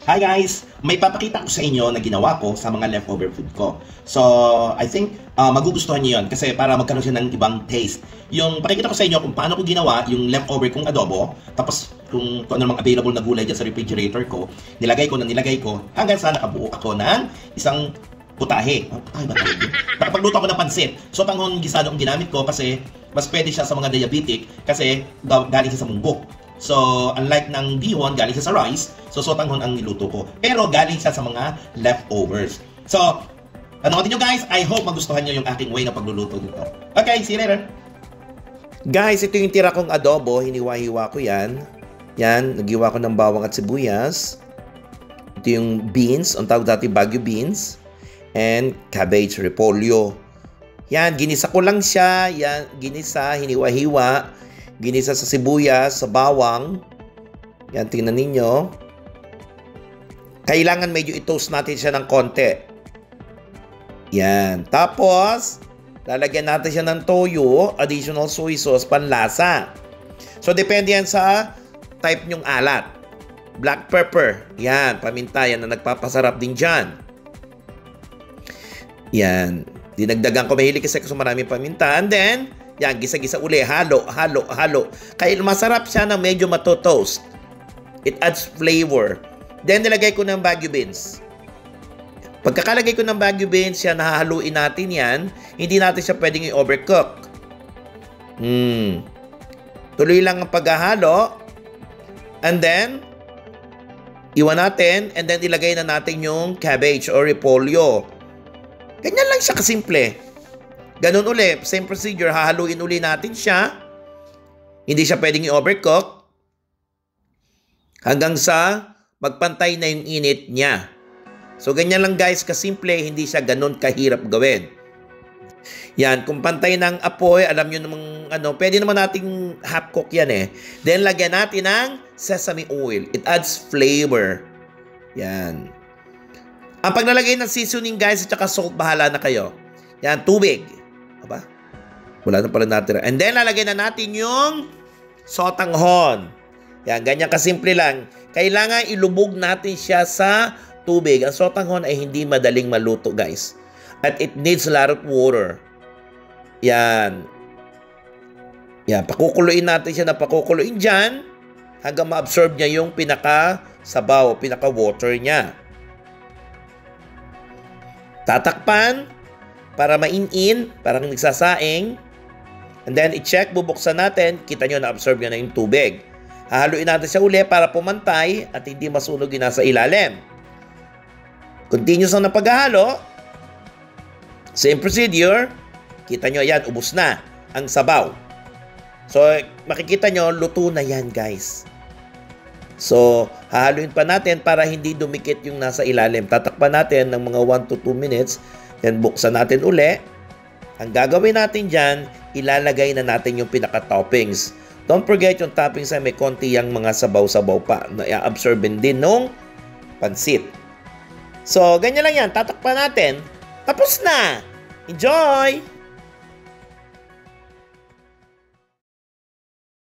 Hi guys! May papakita ko sa inyo na ginawa ko sa mga leftover food ko. So, I think magugustuhan niyo yun kasi para magkaroon siya ng ibang taste. Yung pakikita ko sa inyo kung paano ko ginawa yung leftover kong adobo, tapos kung ano namang available na gulay dyan sa refrigerator ko, nilagay ko hanggang sa nakabuo ako ng isang putahe. Ay, ba tayo? Nakapagluto ako ng pansit. So, tanghon gisado ang ginamit ko kasi mas pwede siya sa mga diabetic kasi galing siya sa munggo. So, unlike ng bihon, galing siya sa rice. So, sotanghon ang niluto ko. Pero galing siya sa mga leftovers. So, panoorin nyo guys. I hope magustuhan nyo yung aking way na pagluluto dito. Okay, see you later. Guys, ito yung tira kong adobo. Hiniwa-hiwa ko yan. Yan, naghiwa ko ng bawang at sibuyas. Ito yung beans. Ang tawag dati Baguio beans. And cabbage repolyo. Yan, ginisa ko lang siya. Yan, ginisa, hiniwa-hiwa. Ginisa sa sibuyas, sa bawang. Yan, tingnan ninyo. Kailangan medyo i-toast natin siya ng konti. Yan. Tapos, lalagyan natin siya ng toyo, additional soy sauce, panlasa. So, depende yan sa type nyong alat. Black pepper. Yan, paminta. Yan na nagpapasarap din dyan. Yan. Dinagdagan ko. Mahilig kasi ako sa maraming paminta. And then, yan, gisa-gisa uli. Halo. Kaya masarap siya na medyo matotoast. It adds flavor. Then, nilagay ko ng Baguio beans. Pagkakalagay ko ng Baguio beans, yan, nahahaluin natin yan. Hindi natin siya pwedeng i-overcook. Tuloy lang ang paghahalo. And then, iwan natin. And then, ilagay na natin yung cabbage or repolyo. Ganyan lang siya kasimple. Ganun uli, same procedure, hahaluin uli natin siya. Hindi siya pwedeng i-overcook. Hanggang sa magpantay na yung init niya. So, ganyan lang guys, kasimple, hindi siya ganun kahirap gawin. Yan, kung pantay ng apoy, alam nyo namang, pwede naman nating half cook yan eh. Then, lagyan natin ng sesame oil. It adds flavor. Yan. Ang paglalagay ng seasoning guys, at saka salt, bahala na kayo. Yan, tubig. Aba? Wala na pala natin. And then, lalagay na natin yung sotanghon. Yan, ganyan kasimple lang. Kailangan ilubog natin siya sa tubig. Ang sotanghon ay hindi madaling maluto, guys. At it needs a lot of water. Yan. Yan, pakukuluin natin siya na pakukuluin dyan hanggang ma-absorb niya yung pinaka-sabaw, pinaka-water niya. Tatakpan para main-in, parang nagsasaing. And then, i-check, bubuksan natin. Kita nyo, na-absorb nyo na yung tubig. Hahaluin natin siya uli para pumantay at hindi masunog yung nasa ilalim. Continuous ang paghahalo. Same procedure. Kita nyo, yan, ubos na ang sabaw. So, makikita nyo, luto na yan, guys. So, hahaluin pa natin para hindi dumikit yung nasa ilalim. Tatakpan natin ng mga 1 to 2 minutes. Then, buksan natin uli. Ang gagawin natin dyan, ilalagay na natin yung pinaka-toppings. Don't forget yung toppings ay may konti yung mga sabaw-sabaw pa na i-absorbin din nung pansit. So, ganyan lang yan. Tatakpan natin. Tapos na! Enjoy!